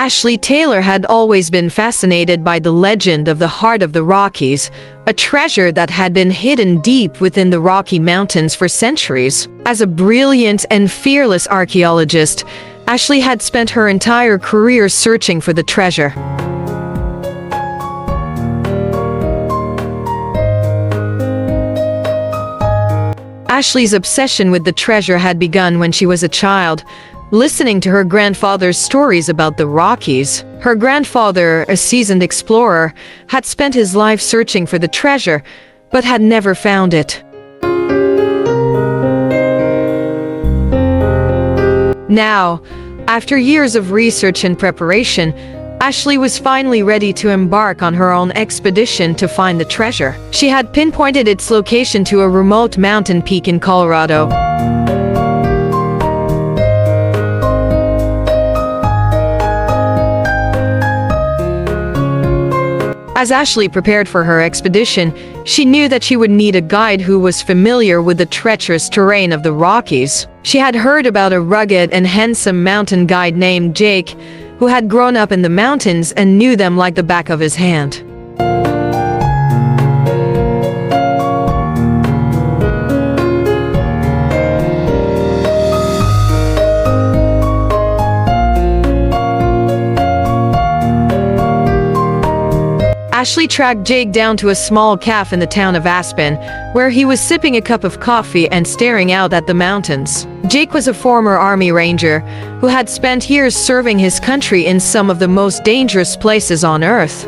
Ashley Taylor had always been fascinated by the legend of the Heart of the Rockies, a treasure that had been hidden deep within the Rocky Mountains for centuries. As a brilliant and fearless archaeologist, Ashley had spent her entire career searching for the treasure. Ashley's obsession with the treasure had begun when she was a child, listening to her grandfather's stories about the Rockies. Her grandfather, a seasoned explorer, had spent his life searching for the treasure, but had never found it. Now, after years of research and preparation, Ashley was finally ready to embark on her own expedition to find the treasure. She had pinpointed its location to a remote mountain peak in Colorado. As Ashley prepared for her expedition, she knew that she would need a guide who was familiar with the treacherous terrain of the Rockies. She had heard about a rugged and handsome mountain guide named Jake, who had grown up in the mountains and knew them like the back of his hand. Ashley tracked Jake down to a small cafe in the town of Aspen, where he was sipping a cup of coffee and staring out at the mountains. Jake was a former Army Ranger who had spent years serving his country in some of the most dangerous places on Earth.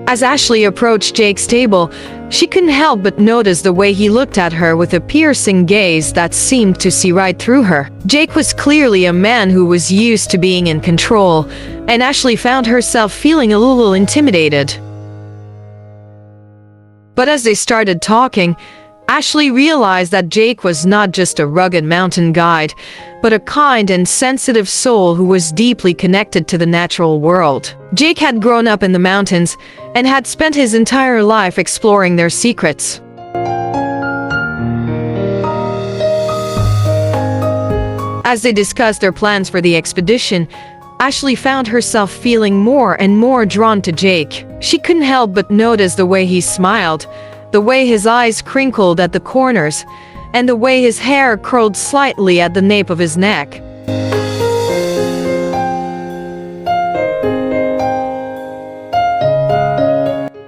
As Ashley approached Jake's table, she couldn't help but notice the way he looked at her with a piercing gaze that seemed to see right through her. Jake was clearly a man who was used to being in control, and Ashley found herself feeling a little intimidated. But as they started talking, Ashley realized that Jake was not just a rugged mountain guide, but a kind and sensitive soul who was deeply connected to the natural world. Jake had grown up in the mountains and had spent his entire life exploring their secrets. As they discussed their plans for the expedition, Ashley found herself feeling more and more drawn to Jake. She couldn't help but notice the way he smiled, the way his eyes crinkled at the corners, and the way his hair curled slightly at the nape of his neck.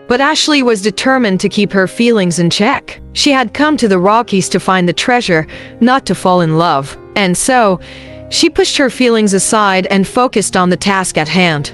But Ashley was determined to keep her feelings in check. She had come to the Rockies to find the treasure, not to fall in love. And so, she pushed her feelings aside and focused on the task at hand.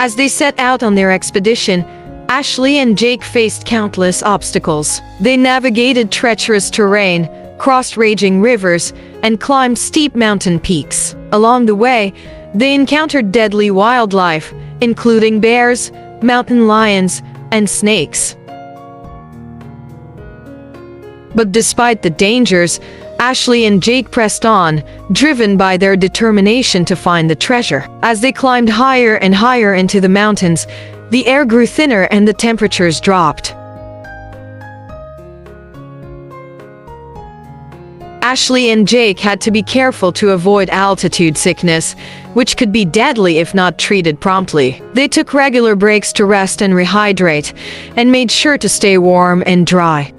As they set out on their expedition, Ashley and Jake faced countless obstacles. They navigated treacherous terrain, crossed raging rivers, and climbed steep mountain peaks. Along the way, they encountered deadly wildlife, including bears, mountain lions, and snakes. But despite the dangers, Ashley and Jake pressed on, driven by their determination to find the treasure. As they climbed higher and higher into the mountains, the air grew thinner and the temperatures dropped. Ashley and Jake had to be careful to avoid altitude sickness, which could be deadly if not treated promptly. They took regular breaks to rest and rehydrate, and made sure to stay warm and dry.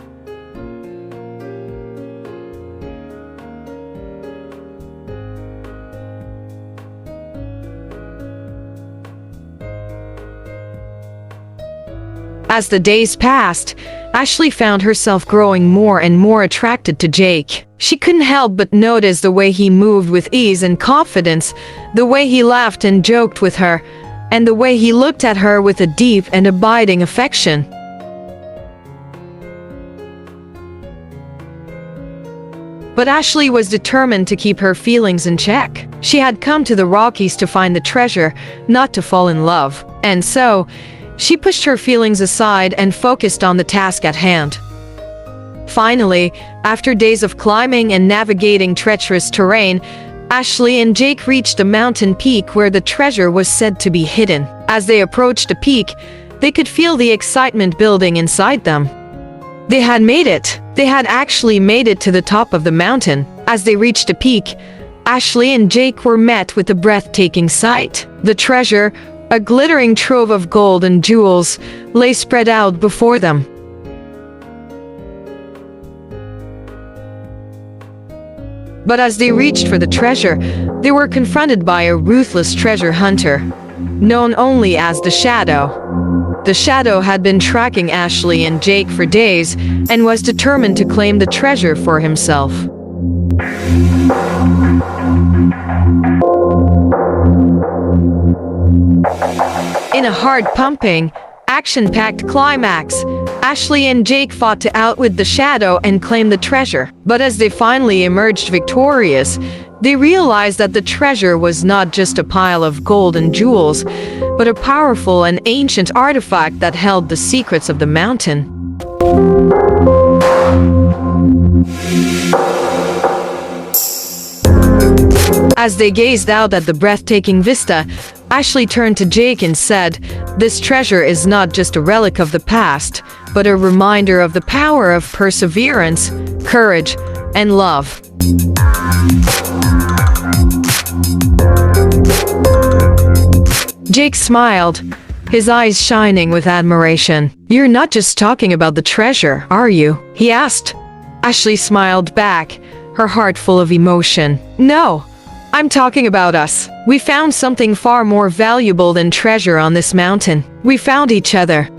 As the days passed, Ashley found herself growing more and more attracted to Jake. She couldn't help but notice the way he moved with ease and confidence, the way he laughed and joked with her, and the way he looked at her with a deep and abiding affection. But Ashley was determined to keep her feelings in check. She had come to the Rockies to find the treasure, not to fall in love. And so, she pushed her feelings aside and focused on the task at hand. Finally, after days of climbing and navigating treacherous terrain, Ashley and Jake reached a mountain peak where the treasure was said to be hidden. As they approached the peak, they could feel the excitement building inside them. They had made it. They had actually made it to the top of the mountain. As they reached the peak, Ashley and Jake were met with a breathtaking sight. The treasure, a glittering trove of gold and jewels, lay spread out before them. But as they reached for the treasure, they were confronted by a ruthless treasure hunter, known only as the Shadow. The Shadow had been tracking Ashley and Jake for days and was determined to claim the treasure for himself. In a hard-pumping, action-packed climax, Ashley and Jake fought to outwit the Shadow and claim the treasure. But as they finally emerged victorious, they realized that the treasure was not just a pile of gold and jewels, but a powerful and ancient artifact that held the secrets of the mountain. As they gazed out at the breathtaking vista, Ashley turned to Jake and said, "This treasure is not just a relic of the past, but a reminder of the power of perseverance, courage, and love." Jake smiled, his eyes shining with admiration. "You're not just talking about the treasure, are you?" he asked. Ashley smiled back, her heart full of emotion. "No, I'm talking about us. We found something far more valuable than treasure on this mountain. We found each other."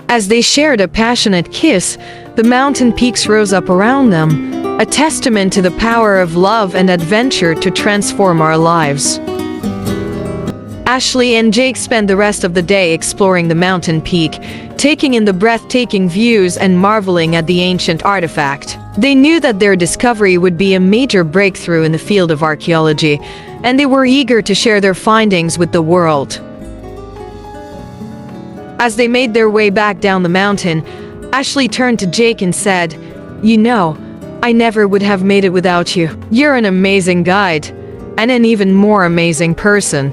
As they shared a passionate kiss, the mountain peaks rose up around them, a testament to the power of love and adventure to transform our lives. Ashley and Jake spent the rest of the day exploring the mountain peak, taking in the breathtaking views and marveling at the ancient artifact. They knew that their discovery would be a major breakthrough in the field of archaeology, and they were eager to share their findings with the world. As they made their way back down the mountain, Ashley turned to Jake and said, "You know, I never would have made it without you. You're an amazing guide, and an even more amazing person."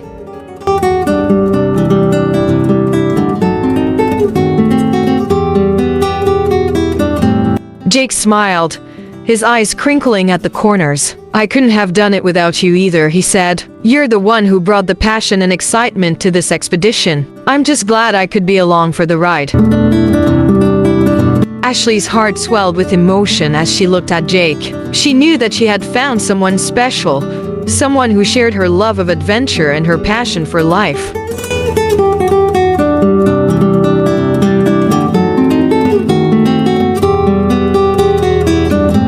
Jake smiled, his eyes crinkling at the corners. "I couldn't have done it without you either," he said. "You're the one who brought the passion and excitement to this expedition. I'm just glad I could be along for the ride." Ashley's heart swelled with emotion as she looked at Jake. She knew that she had found someone special, someone who shared her love of adventure and her passion for life.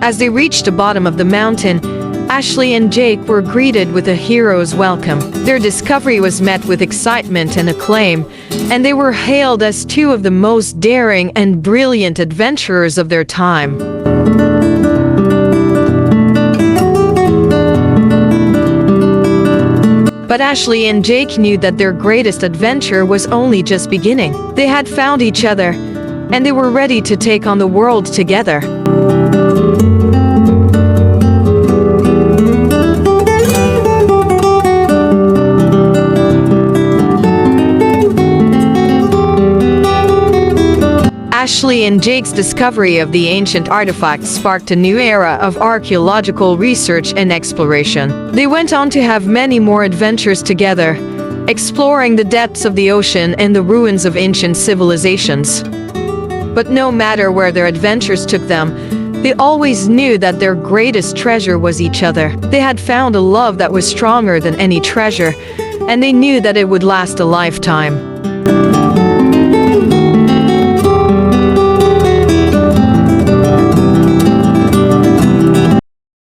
As they reached the bottom of the mountain, Ashley and Jake were greeted with a hero's welcome. Their discovery was met with excitement and acclaim, and they were hailed as two of the most daring and brilliant adventurers of their time. But Ashley and Jake knew that their greatest adventure was only just beginning. They had found each other, and they were ready to take on the world together. Ashley and Jake's discovery of the ancient artifact sparked a new era of archaeological research and exploration. They went on to have many more adventures together, exploring the depths of the ocean and the ruins of ancient civilizations. But no matter where their adventures took them, they always knew that their greatest treasure was each other. They had found a love that was stronger than any treasure, and they knew that it would last a lifetime.